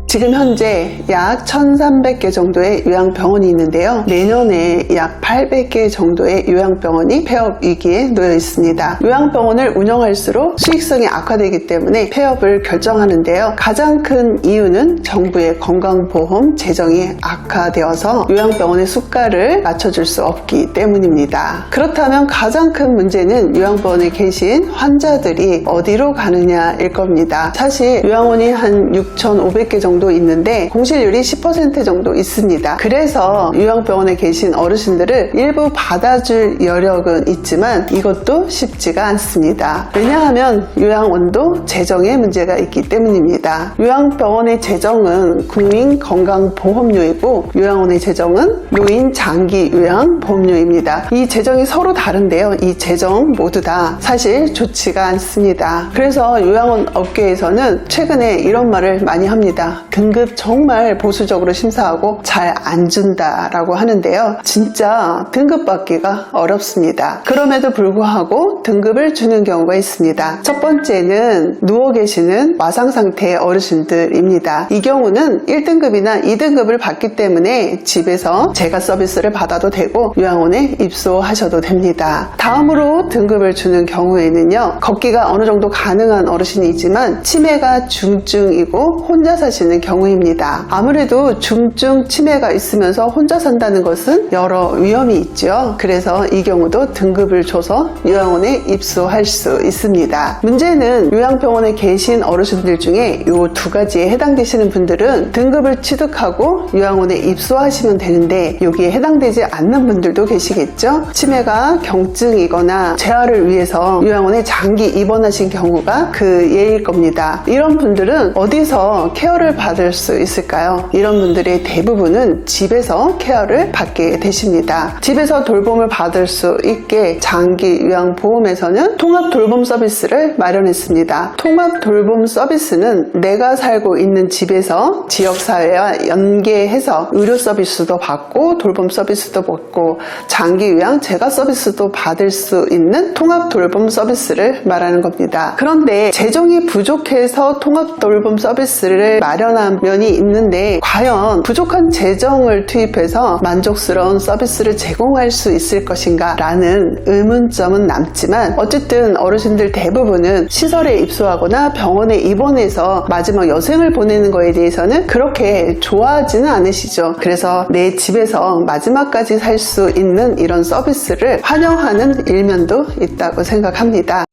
지금 현재 약 1300개 정도의 요양병원이 있는데요. 내년에 약 800개 정도의 요양병원이 폐업 위기에 놓여 있습니다. 요양병원을 운영할수록 수익성이 악화되기 때문에 폐업을 결정하는데요. 가장 큰 이유는 정부의 건강보험 재정이 악화되어서 요양병원의 수가를 맞춰줄 수 없기 때문입니다. 그렇다면 가장 큰 문제는 요양병원에 계신 환자들이 어디로 가느냐일 겁니다. 사실 요양원이 한 6,500개 정도 있는데 공실률이 10% 정도 있습니다. 그래서 요양병원에 계신 어르신들을 일부 받아줄 여력은 있지만 이것도 쉽지가 않습니다. 왜냐하면 요양원도 재정에 문제가 있기 때문입니다. 요양병원의 재정은 국민건강보험료이고 요양원의 재정은 노인장기요양보험료입니다. 이 재정이 서로 다른데요. 이 재정 모두 다 사실 좋지가 않습니다. 그래서 요양원 업계에서는 최근에 이런 말을 많이 합니다. 등급 정말 보수적으로 심사하고 잘 안 준다라고 하는데요. 진짜 등급 받기가 어렵습니다. 그럼에도 불구하고 등급을 주는 경우가 있습니다. 첫 번째는 누워 계시는 와상 상태의 어르신들입니다. 이 경우는 1등급이나 2등급을 받기 때문에 집에서 재가 서비스를 받아도 되고 요양원에 입소하셔도 됩니다. 다음으로 등급을 주는 경우에는요. 걷기가 어느 정도 가능한 어르신이지만 치매가 중증이고 혼자 사시는 경우입니다. 아무래도 중증 치매가 있으면서 혼자 산다는 것은 여러 위험이 있죠. 그래서 이 경우도 등급을 줘서 요양원에 입소할 수 있습니다. 문제는 요양병원에 계신 어르신들 중에 이 두 가지에 해당되시는 분들은 등급을 취득하고 요양원에 입소하시면 되는데 여기에 해당되지 않는 분들도 계시겠죠. 치매가 경증이거나 재활을 위해서 요양원에 장기 입원하신 경우가 그 예일 겁니다. 이런 분들은 어디서 케어를 받을 수 있을까요? 이런 분들의 대부분은 집에서 케어를 받게 되십니다. 집에서 돌봄을 받을 수 있게 장기 요양보험에서는 통합 돌봄 서비스를 마련했습니다. 통합 돌봄 서비스는 내가 살고 있는 집에서 지역사회와 연계해서 의료 서비스도 받고 돌봄 서비스도 받고 장기 요양 재가 서비스도 받을 수 있는 통합 돌봄 서비스를 말하는 겁니다. 그런데 재정이 부족해서 통합 돌봄 서비스를 마련한 면이 있는데 과연 부족한 재정을 투입해서 만족스러운 서비스를 제공할 수 있을 것인가 라는 의문점은 남지만 어쨌든 어르신들 대부분은 시설에 입소하거나 병원에 입원해서 마지막 여생을 보내는 거에 대해서는 그렇게 좋아하지는 않으시죠. 그래서 내 집에서 마지막까지 살 수 있는 이런 서비스를 환영하는 일면도 있다고 생각합니다.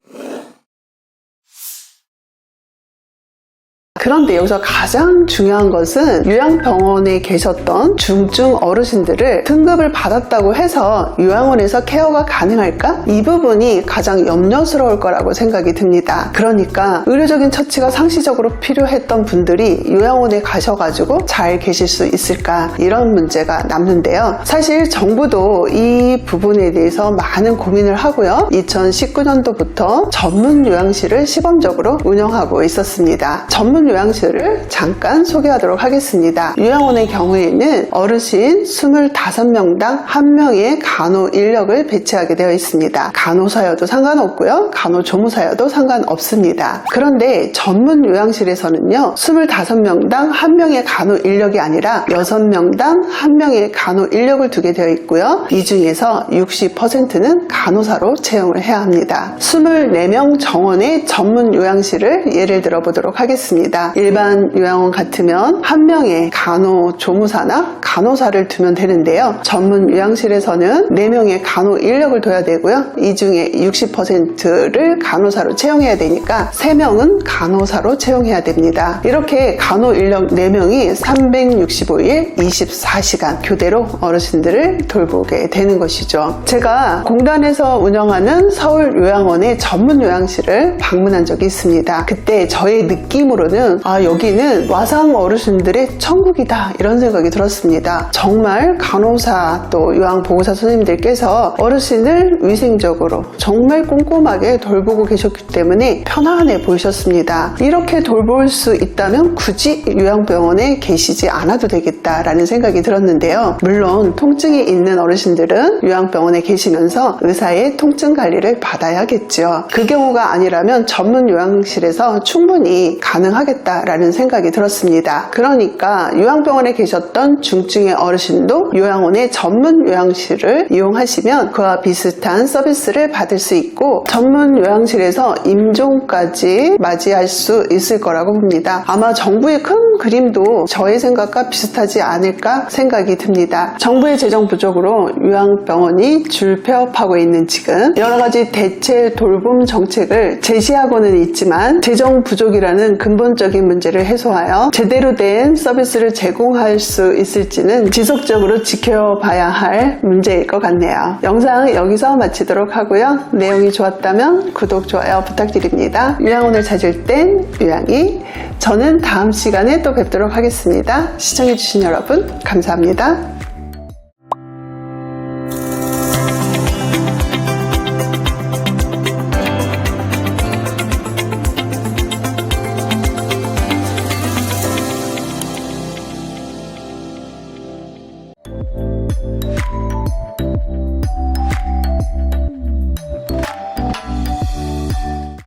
그런데 여기서 가장 중요한 것은 요양병원에 계셨던 중증 어르신들을 등급을 받았다고 해서 요양원에서 케어가 가능할까? 이 부분이 가장 염려스러울 거라고 생각이 듭니다. 그러니까 의료적인 처치가 상시적으로 필요했던 분들이 요양원에 가셔가지고 잘 계실 수 있을까? 이런 문제가 남는데요. 사실 정부도 이 부분에 대해서 많은 고민을 하고요. 2019년도부터 전문 요양실을 시범적으로 운영하고 있었습니다. 전문 요양실을 잠깐 소개하도록 하겠습니다. 요양원의 경우에는 어르신 25명당 1명의 간호 인력을 배치하게 되어 있습니다. 간호사여도 상관없고요. 간호조무사여도 상관없습니다. 그런데 전문 요양실에서는요. 25명당 1명의 간호 인력이 아니라 6명당 1명의 간호 인력을 두게 되어 있고요. 이 중에서 60%는 간호사로 채용을 해야 합니다. 24명 정원의 전문 요양실을 예를 들어 보도록 하겠습니다. 일반 요양원 같으면 1명의 간호조무사나 간호사를 두면 되는데요. 전문 요양실에서는 4명의 간호 인력을 둬야 되고요. 이 중에 60%를 간호사로 채용해야 되니까 3명은 간호사로 채용해야 됩니다. 이렇게 간호 인력 4명이 365일 24시간 교대로 어르신들을 돌보게 되는 것이죠. 제가 공단에서 운영하는 서울 요양원의 전문 요양실을 방문한 적이 있습니다. 그때 저의 느낌으로는 여기는 와상 어르신들의 천국이다 이런 생각이 들었습니다. 정말 간호사 또 요양보호사 선생님들께서 어르신을 위생적으로 정말 꼼꼼하게 돌보고 계셨기 때문에 편안해 보이셨습니다. 이렇게 돌볼 수 있다면 굳이 요양병원에 계시지 않아도 되겠다라는 생각이 들었는데요. 물론 통증이 있는 어르신들은 요양병원에 계시면서 의사의 통증 관리를 받아야겠죠. 그 경우가 아니라면 전문 요양실에서 충분히 가능하겠다 하겠다라는 생각이 들었습니다. 그러니까 요양병원에 계셨던 중증의 어르신도 요양원의 전문 요양실을 이용하시면 그와 비슷한 서비스를 받을 수 있고 전문 요양실에서 임종까지 맞이할 수 있을 거라고 봅니다. 아마 정부의 큰 그림도 저의 생각과 비슷하지 않을까 생각이 듭니다. 정부의 재정 부족으로 요양병원이 줄폐업하고 있는 지금 여러 가지 대체 돌봄 정책을 제시하고는 있지만 재정 부족이라는 근본적인 문제를 해소하여 제대로 된 서비스를 제공할 수 있을지는 지속적으로 지켜봐야 할 문제일 것 같네요. 영상 여기서 마치도록 하고요. 내용이 좋았다면 구독, 좋아요 부탁드립니다. 요양원을 찾을 땐 요양이, 저는 다음 시간에 또 뵙도록 하겠습니다. 시청해주신 여러분 감사합니다.